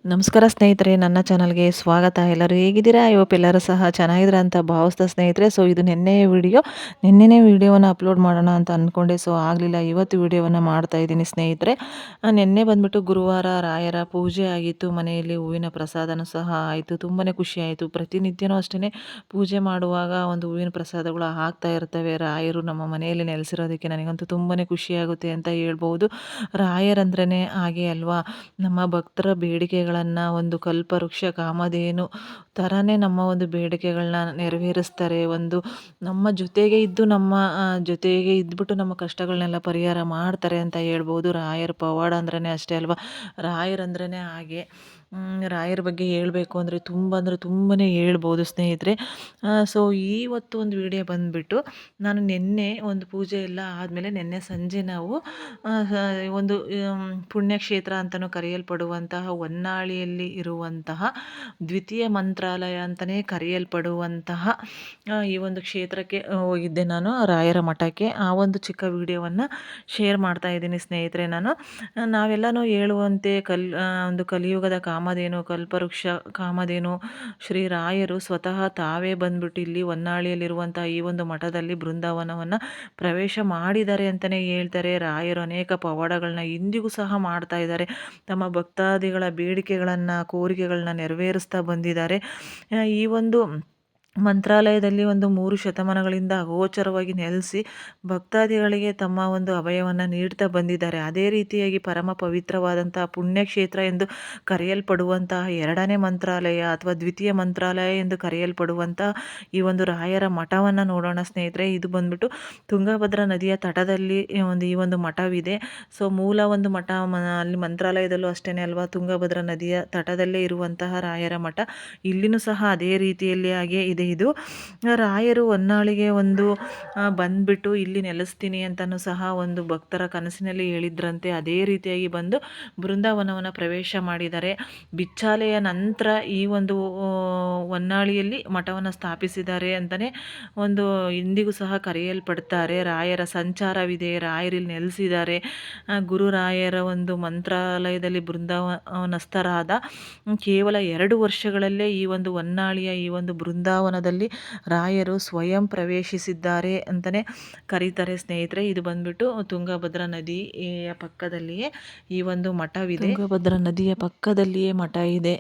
ನಮಸ್ಕಾರ ಸ್ನೇಹಿತರೆ, ನನ್ನ ಚಾನಲ್ಗೆ ಸ್ವಾಗತ. ಎಲ್ಲರೂ ಹೇಗಿದ್ದೀರಾ? ಎಲ್ಲರೂ ಸಹ ಚೆನ್ನಾಗಿದ್ದೀರಾ ಅಂತ ಭಾವಿಸ್ತಾ ಸ್ನೇಹಿತರೆ. ಇದು ನಿನ್ನೆನೇ ವಿಡಿಯೋವನ್ನು ಅಪ್ಲೋಡ್ ಮಾಡೋಣ ಅಂತ ಅಂದ್ಕೊಂಡೆ. ಆಗಲಿಲ್ಲ. ಇವತ್ತು ವಿಡಿಯೋವನ್ನು ಮಾಡ್ತಾ ಇದ್ದೀನಿ ಸ್ನೇಹಿತರೆ. ನಿನ್ನೆ ಬಂದ್ಬಿಟ್ಟು ಗುರುವಾರ ರಾಯರ ಪೂಜೆ ಆಗಿತ್ತು. ಮನೆಯಲ್ಲಿ ಹೂವಿನ ಪ್ರಸಾದನೂ ಸಹ ಆಯಿತು. ತುಂಬಾ ಖುಷಿ ಆಯಿತು. ಪ್ರತಿನಿತ್ಯನೂ ಅಷ್ಟೇ ಪೂಜೆ ಮಾಡುವಾಗ ಒಂದು ಹೂವಿನ ಪ್ರಸಾದಗಳು ಆಗ್ತಾ ಇರ್ತವೆ. ರಾಯರು ನಮ್ಮ ಮನೆಯಲ್ಲಿ ನೆಲೆಸಿರೋದಕ್ಕೆ ನನಗಂತೂ ತುಂಬಾ ಖುಷಿಯಾಗುತ್ತೆ ಅಂತ ಹೇಳ್ಬೋದು. ರಾಯರಂದ್ರೇ ಹಾಗೆ ಅಲ್ವಾ, ನಮ್ಮ ಭಕ್ತರ ಬೇಡಿಕೆಗಳನ್ನು ಒಂದು ಕಲ್ಪವೃಕ್ಷ ಕಾಮಧೇನು ಥರನೇ ನಮ್ಮ ಒಂದು ಬೇಡಿಕೆಗಳನ್ನ ನೆರವೇರಿಸ್ತಾರೆ. ನಮ್ಮ ಜೊತೆಗೆ ಇದ್ದು ಜೊತೆಗೆ ಇದ್ಬಿಟ್ಟು ನಮ್ಮ ಕಷ್ಟಗಳನ್ನೆಲ್ಲ ಪರಿಹಾರ ಮಾಡ್ತಾರೆ ಅಂತ ಹೇಳ್ಬೋದು. ರಾಯರ ಪವಾಡ ಅಂದ್ರೇ ಅಷ್ಟೇ ಅಲ್ವಾ. ರಾಯರಂದ್ರೇ ಹಾಗೆ. ರಾಯರ ಬಗ್ಗೆ ಹೇಳಬೇಕು ಅಂದರೆ ತುಂಬಾ ಹೇಳ್ಬೋದು ಸ್ನೇಹಿತರೆ. ಇವತ್ತು ಒಂದು ವಿಡಿಯೋ ಬಂದುಬಿಟ್ಟು, ನಾನು ನಿನ್ನೆ ಒಂದು ಪೂಜೆ ಎಲ್ಲ ಆದಮೇಲೆ ನಿನ್ನೆ ಸಂಜೆ ನಾವು ಒಂದು ಪುಣ್ಯಕ್ಷೇತ್ರ ಅಂತಲೂ ಕರೆಯಲ್ಪಡುವಂತಹ ಹೊನ್ನಾಳಿಯಲ್ಲಿ ಇರುವಂತಹ ದ್ವಿತೀಯ ಮಂತ್ರಾಲಯ ಅಂತಲೇ ಕರೆಯಲ್ಪಡುವಂತಹ ಈ ಒಂದು ಕ್ಷೇತ್ರಕ್ಕೆ ಹೋಗಿದ್ದೆ ನಾನು, ರಾಯರ ಮಠಕ್ಕೆ. ಆ ಒಂದು ಚಿಕ್ಕ ವಿಡಿಯೋವನ್ನು ಶೇರ್ ಮಾಡ್ತಾ ಇದ್ದೀನಿ ಸ್ನೇಹಿತರೆ. ನಾವೆಲ್ಲನೂ ಹೇಳುವಂತೆ ಒಂದು ಕಲಿಯುಗದ ಕಾಮಧೇನು, ಕಲ್ಪವೃಕ್ಷ ಕಾಮಧೇನು ಶ್ರೀ ರಾಯರು ಸ್ವತಃ ತಾವೇ ಬಂದ್ಬಿಟ್ಟು ಇಲ್ಲಿ ಹೊನ್ನಾಳಿಯಲ್ಲಿರುವಂತಹ ಈ ಒಂದು ಮಠದಲ್ಲಿ ಬೃಂದಾವನವನ್ನು ಪ್ರವೇಶ ಮಾಡಿದ್ದಾರೆ ಅಂತಲೇ ಹೇಳ್ತಾರೆ. ರಾಯರು ಅನೇಕ ಪವಾಡಗಳನ್ನ ಇಂದಿಗೂ ಸಹ ಮಾಡ್ತಾ ಇದ್ದಾರೆ. ತಮ್ಮ ಭಕ್ತಾದಿಗಳ ಬೇಡಿಕೆಗಳನ್ನು, ಕೋರಿಕೆಗಳನ್ನ ನೆರವೇರಿಸ್ತಾ ಬಂದಿದ್ದಾರೆ. ಈ ಒಂದು ಮಂತ್ರಾಲಯದಲ್ಲಿ 3 ಶತಮಾನಗಳಿಂದ ಅಗೋಚರವಾಗಿ ನೆಲೆಸಿ ಭಕ್ತಾದಿಗಳಿಗೆ ತಮ್ಮ ಒಂದು ಅಭಯವನ್ನು ನೀಡ್ತಾ ಬಂದಿದ್ದಾರೆ. ಅದೇ ರೀತಿಯಾಗಿ ಪರಮ ಪವಿತ್ರವಾದಂತಹ ಪುಣ್ಯಕ್ಷೇತ್ರ ಎಂದು ಕರೆಯಲ್ಪಡುವಂತಹ 2ನೇ ಮಂತ್ರಾಲಯ ಅಥವಾ ದ್ವಿತೀಯ ಮಂತ್ರಾಲಯ ಎಂದು ಕರೆಯಲ್ಪಡುವಂತಹ ಈ ಒಂದು ರಾಯರ ಮಠವನ್ನು ನೋಡೋಣ ಸ್ನೇಹಿತರೆ. ಇದು ಬಂದ್ಬಿಟ್ಟು ತುಂಗಭದ್ರಾ ನದಿಯ ತಟದಲ್ಲಿ ಈ ಒಂದು ಮಠವಿದೆ. ಮೂಲ ಒಂದು ಮಠ ಅಲ್ಲಿ ಮಂತ್ರಾಲಯದಲ್ಲೂ ಅಷ್ಟೇ ಅಲ್ವಾ, ತುಂಗಭದ್ರಾ ನದಿಯ ತಟದಲ್ಲೇ ಇರುವಂತಹ ರಾಯರ ಮಠ. ಇಲ್ಲಿನೂ ಸಹ ಅದೇ ರೀತಿಯಲ್ಲಿ ಹಾಗೆ ಇದೆ. ಇದು ರಾಯರು ಹೊನ್ನಾಳಿಗೆ ಬಂದ್ಬಿಟ್ಟು ಇಲ್ಲಿ ನೆಲೆಸ್ತೀನಿ ಅಂತಲೂ ಸಹ ಒಂದು ಭಕ್ತರ ಕನಸಿನಲ್ಲಿ ಹೇಳಿದ್ರಂತೆ. ಅದೇ ರೀತಿಯಾಗಿ ಬಂದು ಬೃಂದಾವನವನ್ನು ಪ್ರವೇಶ ಮಾಡಿದ್ದಾರೆ. ಬಿಚ್ಚಾಲೆಯ ನಂತರ ಈ ಒಂದು ಹೊನ್ನಾಳಿಯಲ್ಲಿ ಮಠವನ್ನು ಸ್ಥಾಪಿಸಿದ್ದಾರೆ ಅಂತಲೇ ಇಂದಿಗೂ ಸಹ ಕರೆಯಲ್ಪಡ್ತಾರೆ. ರಾಯರ ಸಂಚಾರವಿದೆ, ರಾಯರಲ್ಲಿ ನೆಲೆಸಿದ್ದಾರೆ. ಗುರು ರಾಯರ ಒಂದು ಮಂತ್ರಾಲಯದಲ್ಲಿ ಬೃಂದಾವನಸ್ಥರಾದ ಕೇವಲ 2 ವರ್ಷಗಳಲ್ಲೇ ಈ ಒಂದು ಹೊನ್ನಾಳಿಯ ಈ ಒಂದು ಬೃಂದಾವನದಲ್ಲಿ ರಾಯರು ಸ್ವಯಂ ಪ್ರವೇಶಿಸಿದ್ದಾರೆ ಅಂತಲೇ ಕರೀತಾರೆ ಸ್ನೇಹಿತರೆ. ಇದು ಬಂದ್ಬಿಟ್ಟು ತುಂಗಭದ್ರಾ ನದಿಯ ಪಕ್ಕದಲ್ಲಿಯೇ ಈ ಒಂದು ಮಠವಿದೆ. ತುಂಗಭದ್ರಾ ನದಿಯ ಪಕ್ಕದಲ್ಲಿಯೇ ಮಠ ಇದೆ.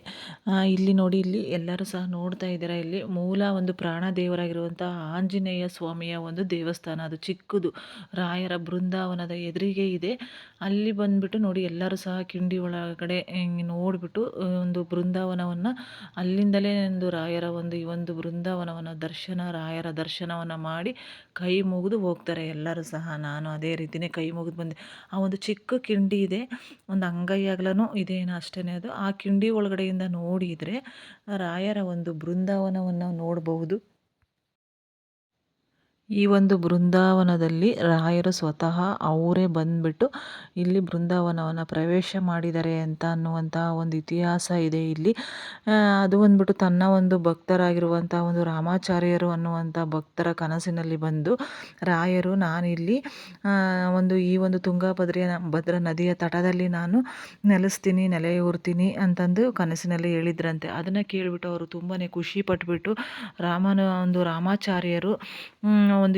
ಇಲ್ಲಿ ನೋಡಿ, ಇಲ್ಲಿ ಎಲ್ಲರೂ ಸಹ ನೋಡ್ತಾ ಇದ್ದೀರಾ. ಇಲ್ಲಿ ಮೂಲ ಒಂದು ಪ್ರಾಣ ದೇವರಾಗಿರುವಂತಹ ಆಂಜನೇಯ ಸ್ವಾಮಿಯ ಒಂದು ದೇವಸ್ಥಾನ. ಅದು ಚಿಕ್ಕದು, ರಾಯರ ಬೃಂದಾವನದ ಎದುರಿಗೆ ಇದೆ. ಅಲ್ಲಿ ಬಂದ್ಬಿಟ್ಟು ನೋಡಿ, ಎಲ್ಲರೂ ಸಹ ಕಿಂಡಿ ಒಳಗಡೆ ನೋಡಿಬಿಟ್ಟು ಒಂದು ಬೃಂದಾವನವನ್ನು ಅಲ್ಲಿಂದಲೇ ರಾಯರ ಈ ಒಂದು ಬೃಂದಾವನವನ್ನು ರಾಯರ ದರ್ಶನವನ್ನು ಮಾಡಿ ಕೈ ಮುಗಿದು ಹೋಗ್ತಾರೆ ಎಲ್ಲರೂ ಸಹ. ನಾನು ಅದೇ ರೀತಿಯೇ ಕೈ ಮುಗಿದು ಬಂದೆ. ಆ ಒಂದು ಚಿಕ್ಕ ಕಿಂಡಿ ಇದೆ, ಒಂದು ಅಂಗೈ ಅಗಲನೂ ಇದೇನೋ ಅಷ್ಟೇ. ಅದು ಆ ಕಿಂಡಿ ಒಳಗಡೆಯಿಂದ ನೋಡಿದರೆ ರಾಯರ ಒಂದು ಬೃಂದಾವನವನ್ನು ನೋಡಬಹುದು. ಈ ಒಂದು ಬೃಂದಾವನದಲ್ಲಿ ರಾಯರು ಸ್ವತಃ ಅವರೇ ಬಂದ್ಬಿಟ್ಟು ಇಲ್ಲಿ ಬೃಂದಾವನವನ್ನು ಪ್ರವೇಶ ಮಾಡಿದ್ದಾರೆ ಅಂತ ಅನ್ನುವಂತಹ ಒಂದು ಇತಿಹಾಸ ಇದೆ ಇಲ್ಲಿ. ಅದು ಬಂದ್ಬಿಟ್ಟು ತನ್ನ ಒಂದು ಭಕ್ತರಾಗಿರುವಂಥ ಒಂದು ರಾಮಾಚಾರ್ಯರು ಅನ್ನುವಂಥ ಭಕ್ತರ ಕನಸಿನಲ್ಲಿ ಬಂದು ರಾಯರು, ನಾನಿಲ್ಲಿ ಈ ಒಂದು ಭದ್ರಾ ನದಿಯ ತಟದಲ್ಲಿ ನಾನು ನೆಲೆಸ್ತೀನಿ, ನೆಲೆಯೂರ್ತೀನಿ ಅಂತಂದು ಕನಸಿನಲ್ಲಿ ಹೇಳಿದ್ರಂತೆ. ಅದನ್ನು ಕೇಳಿಬಿಟ್ಟು ಅವರು ತುಂಬಾ ಖುಷಿ ಪಟ್ಬಿಟ್ಟು ರಾಮಾಚಾರ್ಯರು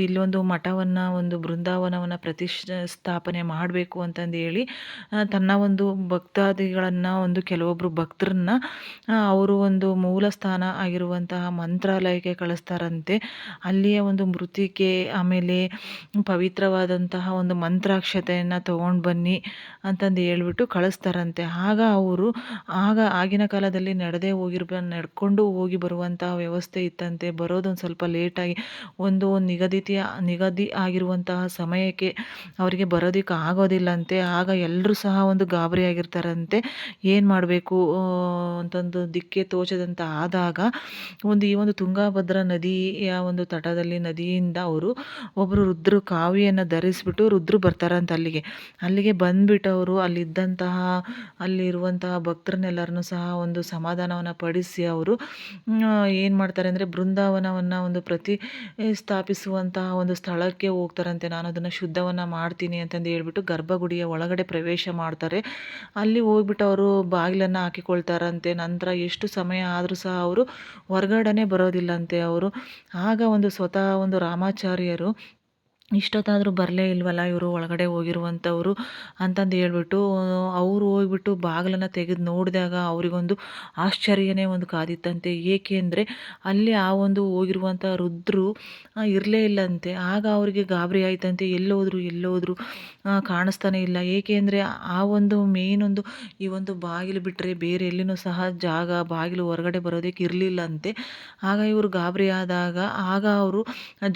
ಇಲ್ಲೊಂದು ಮಠವನ್ನು, ಒಂದು ಬೃಂದಾವನವನ್ನು ಪ್ರತಿಷ್ಠಾಪನೆ ಮಾಡಬೇಕು ಅಂತಂದು ಹೇಳಿ ತನ್ನ ಒಂದು ಭಕ್ತಾದಿಗಳನ್ನು, ಕೆಲವೊಬ್ಬರು ಭಕ್ತರನ್ನ ಅವರು ಮೂಲ ಸ್ಥಾನ ಆಗಿರುವಂತಹ ಮಂತ್ರಾಲಯಕ್ಕೆ ಕಳಿಸ್ತಾರಂತೆ. ಅಲ್ಲಿಯ ಒಂದು ಮೃತ್ತಿಕೆ, ಆಮೇಲೆ ಪವಿತ್ರವಾದಂತಹ ಒಂದು ಮಂತ್ರಾಕ್ಷತೆಯನ್ನು ತೊಗೊಂಡು ಬನ್ನಿ ಅಂತಂದು ಹೇಳ್ಬಿಟ್ಟು ಕಳಿಸ್ತಾರಂತೆ. ಆಗಿನ ಕಾಲದಲ್ಲಿ ನಡ್ಕೊಂಡು ಹೋಗಿ ಬರುವಂತಹ ವ್ಯವಸ್ಥೆ ಇತ್ತಂತೆ. ಬರೋದೊಂದು ಸ್ವಲ್ಪ ಲೇಟಾಗಿ ಒಂದು ನಿಗದಿ ಆಗಿರುವಂತಹ ಸಮಯಕ್ಕೆ ಅವರಿಗೆ ಬರೋದಕ್ಕೆ ಆಗೋದಿಲ್ಲಂತೆ. ಆಗ ಎಲ್ಲರೂ ಸಹ ಗಾಬರಿ ಆಗಿರ್ತಾರಂತೆ. ಏನು ಮಾಡಬೇಕು ಅಂತಂದು ದಿಕ್ಕೆ ತೋಚದಂತ ಆದಾಗ ಈ ಒಂದು ತುಂಗಭದ್ರಾ ನದಿಯ ಒಂದು ತಟದಲ್ಲಿ ನದಿಯಿಂದ ಒಬ್ಬರು ರುದ್ರ ಕಾವಿಯನ್ನು ಧರಿಸ್ಬಿಟ್ಟು ರುದ್ರು ಬರ್ತಾರಂತ. ಅಲ್ಲಿಗೆ ಬಂದ್ಬಿಟ್ಟು ಅವರು ಅಲ್ಲಿರುವಂತಹ ಭಕ್ತರನ್ನೆಲ್ಲರನ್ನು ಸಹ ಸಮಾಧಾನವನ್ನು ಪಡಿಸಿ ಅವರು ಏನು ಮಾಡ್ತಾರೆ ಅಂದರೆ ಬೃಂದಾವನವನ್ನು ಸ್ಥಾಪಿಸುವಂತಹ ಇರುವಂತಹ ಒಂದು ಸ್ಥಳಕ್ಕೆ ಹೋಗ್ತಾರಂತೆ. ನಾನು ಅದನ್ನು ಶುದ್ಧವನ್ನು ಮಾಡ್ತೀನಿ ಅಂತಂದು ಹೇಳ್ಬಿಟ್ಟು ಗರ್ಭಗುಡಿಯ ಒಳಗಡೆ ಪ್ರವೇಶ ಮಾಡ್ತಾರೆ. ಅಲ್ಲಿ ಹೋಗ್ಬಿಟ್ಟು ಅವರು ಬಾಗಿಲನ್ನು ಹಾಕಿಕೊಳ್ತಾರಂತೆ. ನಂತರ ಎಷ್ಟು ಸಮಯ ಆದರೂ ಸಹ ಅವರು ಹೊರಗಡೆನೆ ಬರೋದಿಲ್ಲಂತೆ ಅವರು. ಆಗ ಒಂದು ಸ್ವತಃ ಒಂದು ರಾಮಾಚಾರ್ಯರು ಇಷ್ಟೊತ್ತಾದರೂ ಬರಲೇ ಇಲ್ವಲ್ಲ ಇವರು ಒಳಗಡೆ ಹೋಗಿರುವಂಥವ್ರು ಅಂತಂದು ಹೇಳ್ಬಿಟ್ಟು ಅವರು ಹೋಗ್ಬಿಟ್ಟು ಬಾಗಿಲನ್ನು ತೆಗೆದು ನೋಡಿದಾಗ ಅವರಿಗೊಂದು ಆಶ್ಚರ್ಯನೇ ಒಂದು ಕಾದಿತ್ತಂತೆ. ಏಕೆಂದರೆ ಅಲ್ಲಿ ಆ ಒಂದು ಹೋಗಿರುವಂಥ ರುದ್ರರು ಇರಲೇ ಇಲ್ಲಂತೆ. ಆಗ ಅವರಿಗೆ ಗಾಬರಿ ಆಯ್ತಂತೆ, ಎಲ್ಲೋದ್ರು ಎಲ್ಲೋದ್ರು ಕಾಣಿಸ್ತಾನೆ ಇಲ್ಲ. ಏಕೆಂದರೆ ಆ ಒಂದು ಮೇಯ್ನೊಂದು ಈ ಒಂದು ಬಾಗಿಲು ಬಿಟ್ಟರೆ ಬೇರೆ ಎಲ್ಲಿನೂ ಸಹ ಜಾಗ ಬಾಗಿಲು ಹೊರಗಡೆ ಬರೋದಕ್ಕೆ ಇರಲಿಲ್ಲಂತೆ. ಆಗ ಇವರು ಗಾಬರಿ ಆದಾಗ ಆಗ ಅವರು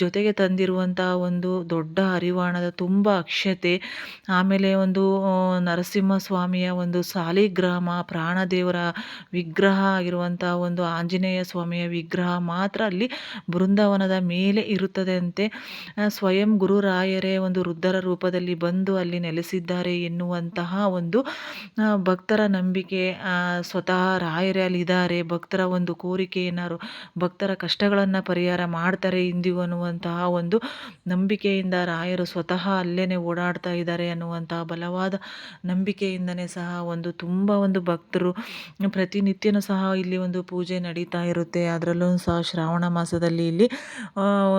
ಜೊತೆಗೆ ತಂದಿರುವಂಥ ಒಂದು ದೊಡ್ಡ ಹರಿವಾಣದ ತುಂಬ ಅಕ್ಷತೆ, ಆಮೇಲೆ ಒಂದು ನರಸಿಂಹಸ್ವಾಮಿಯ ಒಂದು ಸಾಲಿಗ್ರಾಮ, ಪ್ರಾಣದೇವರ ವಿಗ್ರಹ ಆಗಿರುವಂಥ ಒಂದು ಆಂಜನೇಯ ಸ್ವಾಮಿಯ ವಿಗ್ರಹ ಮಾತ್ರ ಅಲ್ಲಿ ಬೃಂದಾವನದ ಮೇಲೆ ಇರುತ್ತದೆ ಅಂತೆ. ಸ್ವಯಂ ಗುರುರಾಯರೇ ಒಂದು ವೃದ್ಧರ ರೂಪದಲ್ಲಿ ಬಂದು ಅಲ್ಲಿ ನೆಲೆಸಿದ್ದಾರೆ ಎನ್ನುವಂತಹ ಒಂದು ಭಕ್ತರ ನಂಬಿಕೆ. ಸ್ವತಃ ರಾಯರೇ ಅಲ್ಲಿದ್ದಾರೆ, ಭಕ್ತರ ಒಂದು ಕೋರಿಕೆಯನ್ನಾರು ಭಕ್ತರ ಕಷ್ಟಗಳನ್ನು ಪರಿಹಾರ ಮಾಡ್ತಾರೆ ಇಂದಿಗೂ ಅನ್ನುವಂತಹ ಒಂದು ನಂಬಿಕೆಯಿಂದ ರಾಯರು ಸ್ವತಃ ಅಲ್ಲೇನೆ ಓಡಾಡ್ತಾ ಇದ್ದಾರೆ ಅನ್ನುವಂತಹ ಬಲವಾದ ನಂಬಿಕೆಯಿಂದನೇ ಸಹ ಒಂದು ತುಂಬ ಒಂದು ಭಕ್ತರು ಪ್ರತಿನಿತ್ಯನೂ ಸಹ ಇಲ್ಲಿ ಒಂದು ಪೂಜೆ ನಡೀತಾ ಇರುತ್ತೆ. ಅದರಲ್ಲೂ ಸಹ ಶ್ರಾವಣ ಮಾಸದಲ್ಲಿ ಇಲ್ಲಿ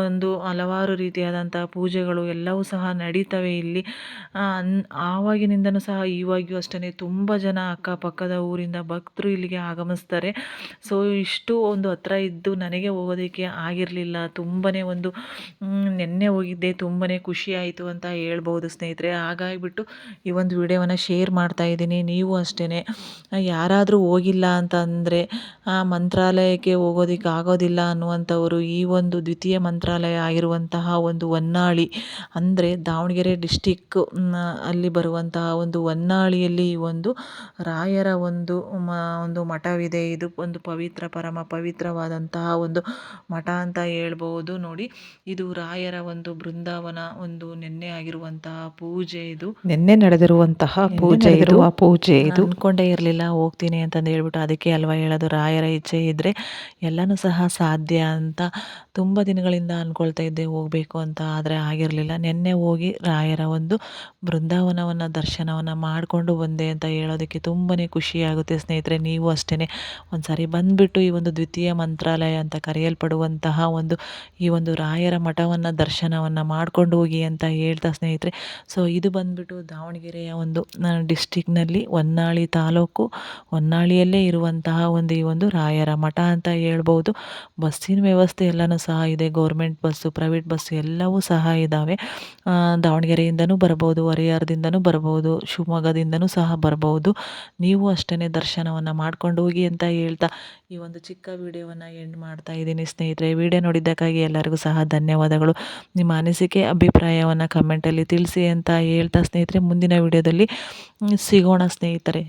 ಒಂದು ಹಲವಾರು ರೀತಿಯಾದಂಥ ಪೂಜೆಗಳು ಎಲ್ಲವೂ ಸಹ ನಡೀತವೆ ಇಲ್ಲಿ. ಆವಾಗಿನಿಂದನೂ ಸಹ ಇವಾಗಿಯೂ ಅಷ್ಟೇ ತುಂಬ ಜನ ಅಕ್ಕಪಕ್ಕದ ಊರಿಂದ ಭಕ್ತರು ಇಲ್ಲಿಗೆ ಆಗಮಿಸ್ತಾರೆ. ಸೊ ಇಷ್ಟು ಒಂದು ಹತ್ರ ಇದ್ದು ನನಗೆ ಹೋಗೋದಕ್ಕೆ ಆಗಿರಲಿಲ್ಲ. ತುಂಬಾ ಒಂದು ನಿನ್ನೆ ಹೋಗಿದ್ದೆ, ತುಂಬಾ ಖುಷಿ ಆಯಿತು ಅಂತ ಹೇಳ್ಬೋದು ಸ್ನೇಹಿತರೆ. ಹಾಗಾಗಿಬಿಟ್ಟು ಈ ಒಂದು ವಿಡಿಯೋವನ್ನು ಶೇರ್ ಮಾಡ್ತಾ ಇದ್ದೀನಿ. ನೀವು ಅಷ್ಟೇ ಯಾರಾದರೂ ಹೋಗಿಲ್ಲ ಅಂತಂದರೆ ಮಂತ್ರಾಲಯಕ್ಕೆ ಹೋಗೋದಕ್ಕೆ ಆಗೋದಿಲ್ಲ ಅನ್ನುವಂಥವರು ಈ ಒಂದು ದ್ವಿತೀಯ ಮಂತ್ರಾಲಯ ಆಗಿರುವಂತಹ ಒಂದು ಹೊನ್ನಾಳಿ, ಅಂದರೆ ದಾವಣಗೆರೆ ಡಿಸ್ಟಿಕ್ ಅಲ್ಲಿ ಬರುವಂತಹ ಒಂದು ಹೊನ್ನಾಳಿಯಲ್ಲಿ ಈ ಒಂದು ರಾಯರ ಒಂದು ಒಂದು ಮಠವಿದೆ. ಇದು ಒಂದು ಪವಿತ್ರ ಪರಮ ಪವಿತ್ರವಾದಂತಹ ಒಂದು ಮಠ ಅಂತ ಹೇಳ್ಬೋದು. ನೋಡಿ, ಇದು ರಾಯರ ಒಂದು ಬೃಂದಾವನ ಒಂದು ನಿನ್ನೆ ಆಗಿರುವಂತಹ ಪೂಜೆ, ಇದು ನಿನ್ನೆ ನಡೆದಿರುವಂತಹ ಪೂಜೆ ಇದು. ಅನ್ಕೊಂಡೇ ಇರಲಿಲ್ಲ ಹೋಗ್ತೀನಿ ಅಂತಂದು ಹೇಳ್ಬಿಟ್ಟು. ಅದಕ್ಕೆ ಅಲ್ವಾ ಹೇಳೋದು, ರಾಯರ ಇಚ್ಛೆ ಇದ್ದರೆ ಎಲ್ಲನೂ ಸಹ ಸಾಧ್ಯ ಅಂತ. ತುಂಬ ದಿನಗಳಿಂದ ಅಂದ್ಕೊಳ್ತಾ ಇದ್ದೆ ಹೋಗಬೇಕು ಅಂತ, ಆದರೆ ಆಗಿರಲಿಲ್ಲ. ನಿನ್ನೆ ಹೋಗಿ ರಾಯರ ಒಂದು ಬೃಂದಾವನವನ್ನು ದರ್ಶನವನ್ನು ಮಾಡಿಕೊಂಡು ಬಂದೆ ಅಂತ ಹೇಳೋದಕ್ಕೆ ತುಂಬಾ ಖುಷಿಯಾಗುತ್ತೆ ಸ್ನೇಹಿತರೆ. ನೀವು ಅಷ್ಟೇ ಒಂದು ಸಾರಿ ಬಂದುಬಿಟ್ಟು ಈ ಒಂದು ದ್ವಿತೀಯ ಮಂತ್ರಾಲಯ ಅಂತ ಕರೆಯಲ್ಪಡುವಂತಹ ಒಂದು ಈ ಒಂದು ರಾಯರ ಮಠವನ್ನು ದರ್ಶನವನ್ನು ಮಾಡ್ಕೊಂಡು ಹೋಗಿ ಅಂತ ಹೇಳ್ತಾ ಸ್ನೇಹಿತರೆ. ಸೊ ಇದು ಬಂದುಬಿಟ್ಟು ದಾವಣಗೆರೆಯ ಒಂದು ಡಿಸ್ಟಿಕ್ನಲ್ಲಿ ಹೊನ್ನಾಳಿ ತಾಲೂಕು, ಹೊನ್ನಾಳಿಯಲ್ಲೇ ಇರುವಂತಹ ಒಂದು ಈ ಒಂದು ರಾಯರ ಮಠ ಅಂತ ಹೇಳ್ಬೋದು. ಬಸ್ಸಿನ ವ್ಯವಸ್ಥೆ ಎಲ್ಲನೂ ಸಹ ಇದೆ. ಗೌರ್ಮೆಂಟ್ ಬಸ್ಸು, ಪ್ರೈವೇಟ್ ಬಸ್ಸು ಎಲ್ಲವೂ ಸಹ ಇದ್ದಾವೆ. ದಾವಣಗೆರೆಯಿಂದನೂ ಬರ್ಬೋದು, ಹರಿಹರದಿಂದನೂ ಬರ್ಬೋದು, ಶಿವಮೊಗ್ಗದಿಂದನೂ ಸಹ ಬರ್ಬೋದು. ನೀವು ಅಷ್ಟೇ ದರ್ಶನವನ್ನು ಮಾಡ್ಕೊಂಡು ಹೋಗಿ ಅಂತ ಹೇಳ್ತಾ ಈ ಒಂದು ಚಿಕ್ಕ ವಿಡಿಯೋವನ್ನು ಎಂಡ್ ಮಾಡ್ತಾ ಇದ್ದೀನಿ ಸ್ನೇಹಿತರೆ. ವಿಡಿಯೋ ನೋಡಿದ್ದಕ್ಕಾಗಿ ಎಲ್ಲರಿಗೂ ಸಹ ಧನ್ಯವಾದಗಳು. ನಿಮ್ಮ ಅನಿಸಿಕೆ ಅಭಿಪ್ರಾಯವನ್ನು ಕಮೆಂಟಲ್ಲಿ ತಿಳಿಸಿ ಅಂತ ಹೇಳ್ತಾ ಸ್ನೇಹಿತರೆ, ಮುಂದಿನ ವಿಡಿಯೋದಲ್ಲಿ ಸಿಗೋಣ ಸ್ನೇಹಿತರೆ.